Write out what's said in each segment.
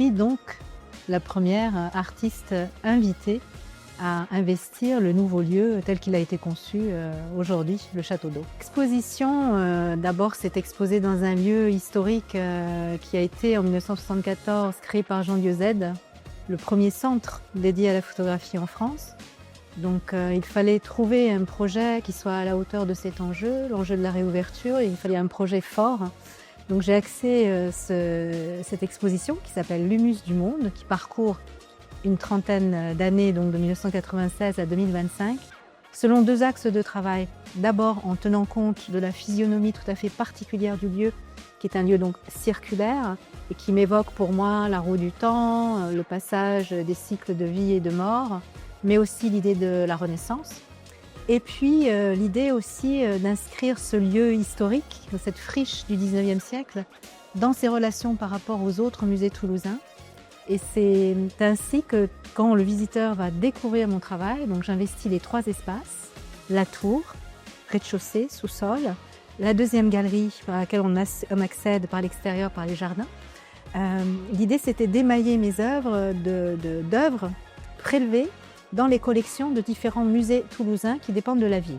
suis donc la première artiste invitée à investir le nouveau lieu tel qu'il a été conçu aujourd'hui, le Château d'Eau. L'exposition, d'abord, s'est exposée dans un lieu historique qui a été en 1974 créé par Jean Lieusaide, le premier centre dédié à la photographie en France. Donc il fallait trouver un projet qui soit à la hauteur de cet enjeu, l'enjeu de la réouverture, et il fallait un projet fort. Donc j'ai axé cette exposition qui s'appelle L'Humus du Monde, qui parcourt une trentaine d'années, donc de 1996 à 2025, selon deux axes de travail. D'abord en tenant compte de la physionomie tout à fait particulière du lieu, qui est un lieu donc circulaire et qui m'évoque pour moi la roue du temps, le passage des cycles de vie et de mort, mais aussi l'idée de la Renaissance. Et puis l'idée aussi d'inscrire ce lieu historique, cette friche du 19e siècle, dans ses relations par rapport aux autres musées toulousains. Et c'est ainsi que quand le visiteur va découvrir mon travail, donc j'investis les trois espaces, la tour, rez-de-chaussée, sous-sol, la deuxième galerie par laquelle on accède par l'extérieur, par les jardins. L'idée c'était d'émailler mes œuvres d'œuvres prélevées dans les collections de différents musées toulousains qui dépendent de la ville.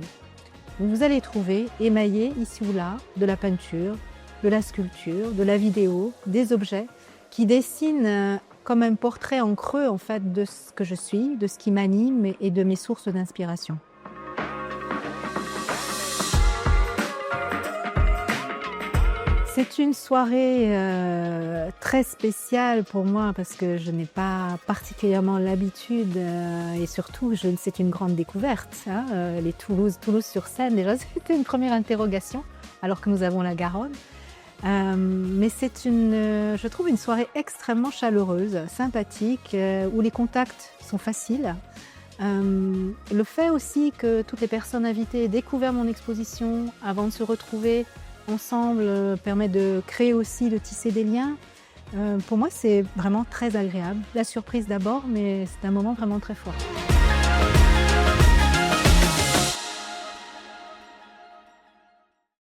Donc vous allez trouver émaillé ici ou là de la peinture, de la sculpture, de la vidéo, des objets qui dessinent comme un portrait en creux en fait de ce que je suis, de ce qui m'anime et de mes sources d'inspiration. C'est une soirée très spéciale pour moi parce que je n'ai pas particulièrement l'habitude et surtout c'est une grande découverte. Les Toulouse sur Seine, déjà c'était une première interrogation alors que nous avons la Garonne. Mais c'est je trouve une soirée extrêmement chaleureuse, sympathique, où les contacts sont faciles. Le fait aussi que toutes les personnes invitées aient découvert mon exposition avant de se retrouver ensemble permet de créer aussi, de tisser des liens. Pour moi, c'est vraiment très agréable. La surprise d'abord, mais c'est un moment vraiment très fort.